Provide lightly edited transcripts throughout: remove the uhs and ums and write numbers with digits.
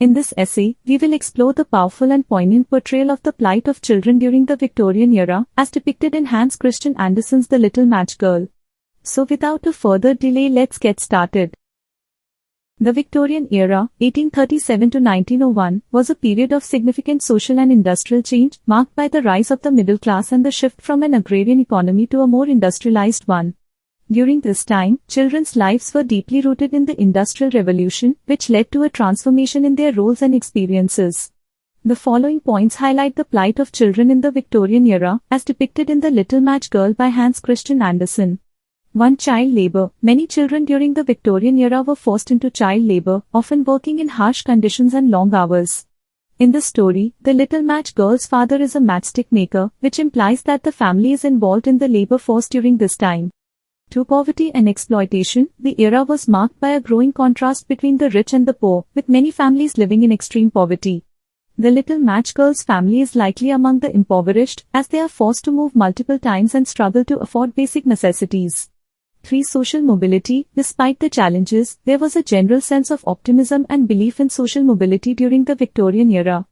In this essay, we will explore the powerful and poignant portrayal of the plight of children during the Victorian era, as depicted in Hans Christian Andersen's The Little Match Girl. So without a further delay, let's get started. The Victorian era, 1837 to 1901, was a period of significant social and industrial change, marked by the rise of the middle class and the shift from an agrarian economy to a more industrialized one. During this time, children's lives were deeply rooted in the Industrial Revolution, which led to a transformation in their roles and experiences. The following points highlight the plight of children in the Victorian era, as depicted in The Little Match Girl by Hans Christian Andersen. 1. Child labor. Many children during the Victorian era were forced into child labor, often working in harsh conditions and long hours. In the story, the Little Match Girl's father is a matchstick maker, which implies that the family is involved in the labor force during this time. 2. Poverty and exploitation. The era was marked by a growing contrast between the rich and the poor, with many families living in extreme poverty. The Little Match Girl's family is likely among the impoverished, as they are forced to move multiple times and struggle to afford basic necessities. 3. Social mobility. Despite the challenges, there was a general sense of optimism and belief in social mobility during the Victorian era.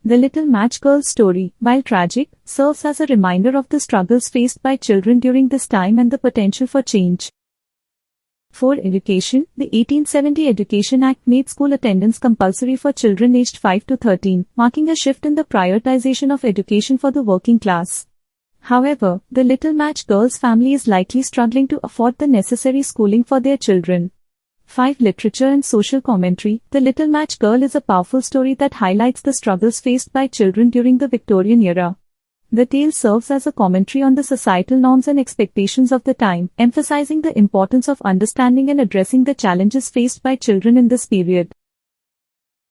The Little Match Girl's story, while tragic, serves as a reminder of the struggles faced by children during this time and the potential for change. 4. Education. The 1870 Education Act made school attendance compulsory for children aged 5 to 13, marking a shift in the prioritization of education for the working class. However, the Little Match Girl's family is likely struggling to afford the necessary schooling for their children. 5. Literature and social commentary. The Little Match Girl is a powerful story that highlights the struggles faced by children during the Victorian era. The tale serves as a commentary on the societal norms and expectations of the time, emphasizing the importance of understanding and addressing the challenges faced by children in this period.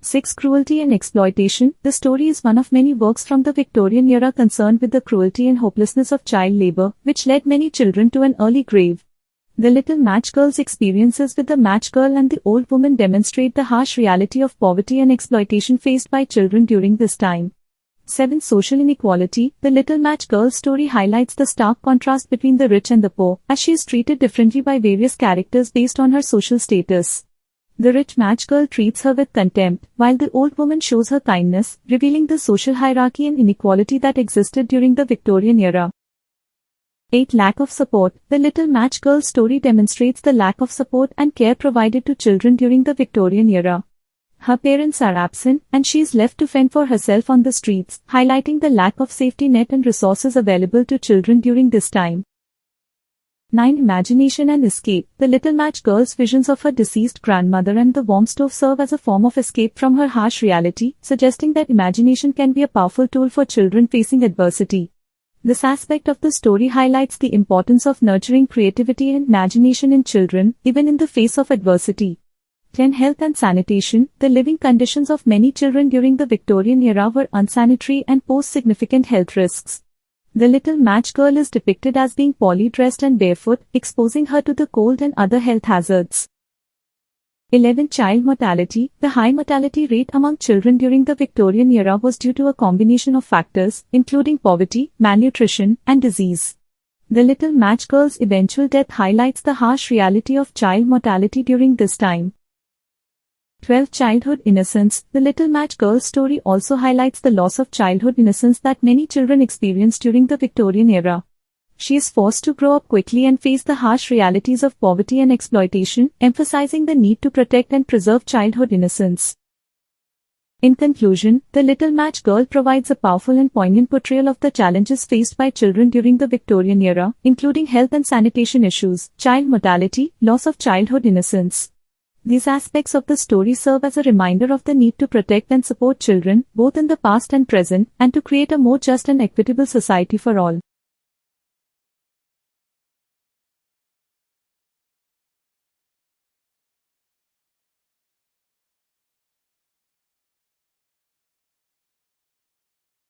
6. Cruelty and exploitation. The story is one of many works from the Victorian era concerned with the cruelty and hopelessness of child labor, which led many children to an early grave. The Little Match Girl's experiences with the match girl and the old woman demonstrate the harsh reality of poverty and exploitation faced by children during this time. 7. Social inequality. The Little Match Girl's story highlights the stark contrast between the rich and the poor, as she is treated differently by various characters based on her social status. The rich match girl treats her with contempt, while the old woman shows her kindness, revealing the social hierarchy and inequality that existed during the Victorian era. 8. Lack of support. The Little Match Girl's story demonstrates the lack of support and care provided to children during the Victorian era. Her parents are absent, and she is left to fend for herself on the streets, highlighting the lack of safety net and resources available to children during this time. 9. Imagination and escape. The Little Match Girl's visions of her deceased grandmother and the warm stove serve as a form of escape from her harsh reality, suggesting that imagination can be a powerful tool for children facing adversity. This aspect of the story highlights the importance of nurturing creativity and imagination in children, even in the face of adversity. 10. Health and sanitation. The living conditions of many children during the Victorian era were unsanitary and posed significant health risks. The Little Match Girl is depicted as being poorly dressed and barefoot, exposing her to the cold and other health hazards. 11. Child mortality. The high mortality rate among children during the Victorian era was due to a combination of factors, including poverty, malnutrition, and disease. The Little Match Girl's eventual death highlights the harsh reality of child mortality during this time. 12. Childhood innocence. The Little Match Girl's story also highlights the loss of childhood innocence that many children experienced during the Victorian era. She is forced to grow up quickly and face the harsh realities of poverty and exploitation, emphasizing the need to protect and preserve childhood innocence. In conclusion, The Little Match Girl provides a powerful and poignant portrayal of the challenges faced by children during the Victorian era, including health and sanitation issues, child mortality, loss of childhood innocence. These aspects of the story serve as a reminder of the need to protect and support children, both in the past and present, and to create a more just and equitable society for all.